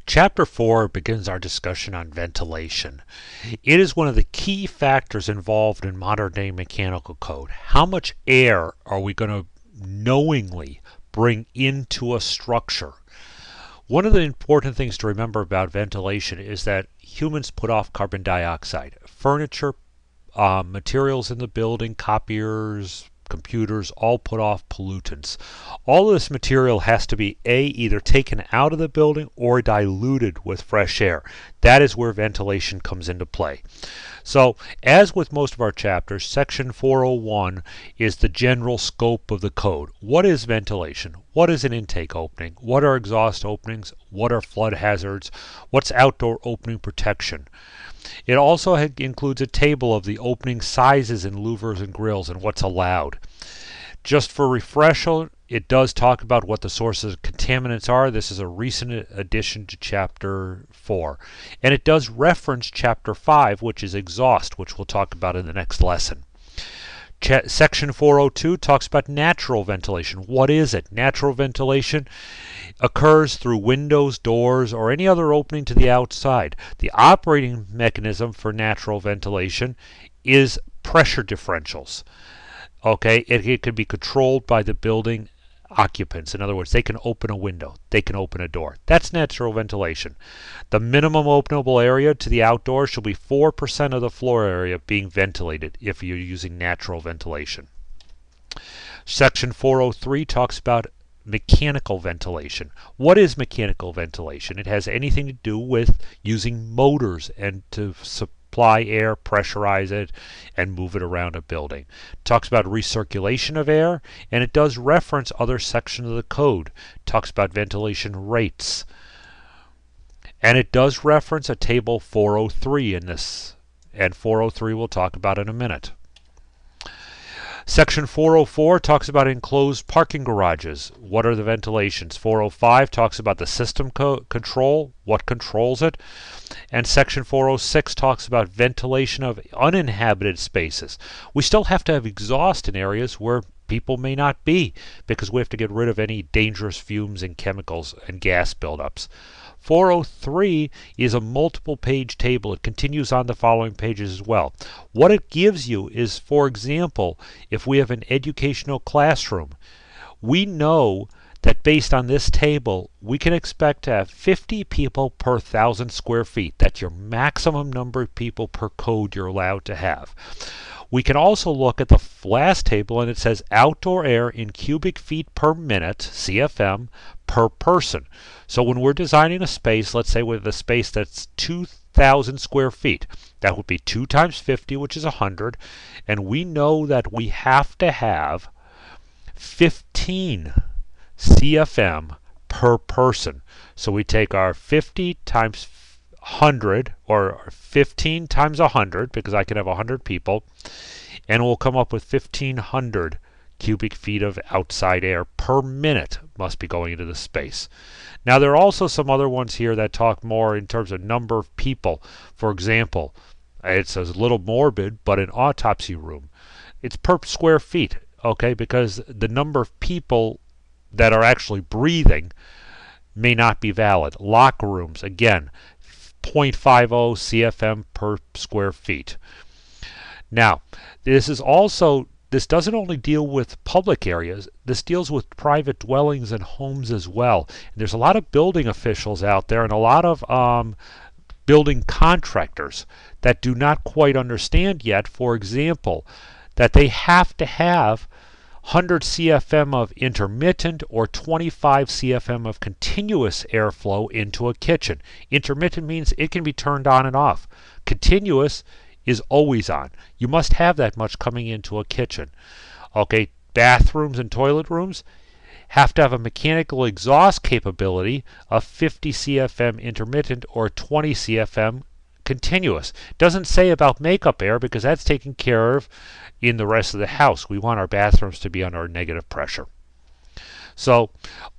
Chapter 4 begins our discussion on ventilation. It is one of the key factors involved in modern-day mechanical code. How much air are we going to knowingly bring into a structure? One of the important things to remember about ventilation is that humans put off carbon dioxide. Furniture, materials in the building, copiers, computers, all put off pollutants. All of this material has to be either taken out of the building or diluted with fresh air. That is where ventilation comes into play. So, as with most of our chapters, section 401 is the general scope of the code. What is ventilation? What is an intake opening? What are exhaust openings? What are flood hazards? What's outdoor opening protection? It also includes a table of the opening sizes in louvers and grills and what's allowed. Just for refresher, it does talk about what the sources of contaminants are. This is a recent addition to Chapter 4. And it does reference Chapter 5, which is exhaust, which we'll talk about in the next lesson. Section 402 talks about natural ventilation. What is it? Natural ventilation occurs through windows, doors, or any other opening to the outside. The operating mechanism for natural ventilation is pressure differentials. Okay, it can be controlled by the building occupants. In other words, they can open a window, they can open a door. That's natural ventilation. The minimum openable area to the outdoors should be 4% of the floor area being ventilated if you're using natural ventilation. Section 403 talks about mechanical ventilation. What is mechanical ventilation? It has anything to do with using motors and to supply air, pressurize it, and move it around a building. It talks about recirculation of air, and it does reference other sections of the code. It talks about ventilation rates. And it does reference a table 403 in this, and 403 we'll talk about in a minute. Section 404 talks about enclosed parking garages. What are the ventilations? 405 talks about the system control, what controls it. And Section 406 talks about ventilation of uninhabited spaces. We still have to have exhaust in areas where people may not be, because we have to get rid of any dangerous fumes and chemicals and gas buildups. 403 is a multiple page table. It continues on the following pages as well. What it gives you is, for example, if we have an educational classroom, we know that based on this table, we can expect to have 50 people per 1,000 square feet. That's your maximum number of people per code you're allowed to have. We can also look at the last table, and it says outdoor air in cubic feet per minute, CFM, per person. So when we're designing a space, let's say we have a space that's 2,000 square feet. That would be 2 times 50, which is 100. And we know that we have to have 15 CFM per person. So we take our 50 times 100, or 15 times 100, because I can have 100 people, and we'll come up with 1,500 cubic feet of outside air per minute must be going into the space. Now there are also some other ones here that talk more in terms of number of people. For example, it's a little morbid, but an autopsy room, it's per square feet, okay, because the number of people that are actually breathing may not be valid. Locker rooms, again, 0.50 CFM per square feet. Now, this doesn't only deal with public areas, this deals with private dwellings and homes as well. And there's a lot of building officials out there and a lot of building contractors that do not quite understand yet, for example, that they have to have 100 CFM of intermittent or 25 CFM of continuous airflow into a kitchen. Intermittent means it can be turned on and off. Continuous is always on. You must have that much coming into a kitchen. Okay, bathrooms and toilet rooms have to have a mechanical exhaust capability of 50 CFM intermittent or 20 CFM continuous. It doesn't say about makeup air, because that's taken care of in the rest of the house. We want our bathrooms to be under negative pressure. So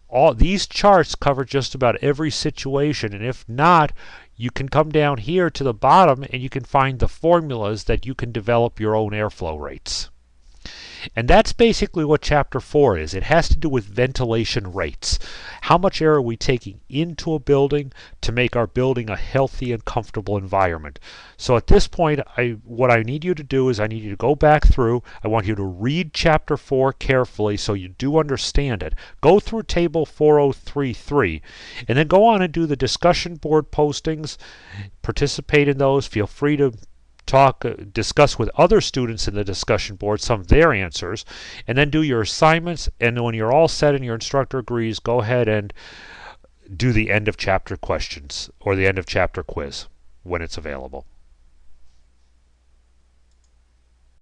all these charts cover just about every situation, and if not, you can come down here to the bottom and you can find the formulas that you can develop your own airflow rates. And that's basically what Chapter 4 is. It has to do with ventilation rates. How much air are we taking into a building to make our building a healthy and comfortable environment? So at this point, what I need you to do is I need you to go back through. I want you to read Chapter 4 carefully so you do understand it. Go through Table 4033 and then go on and do the discussion board postings. Participate in those. Feel free to discuss with other students in the discussion board some of their answers, and then do your assignments. And when you're all set and your instructor agrees, go ahead and do the end of chapter questions or the end of chapter quiz when it's available.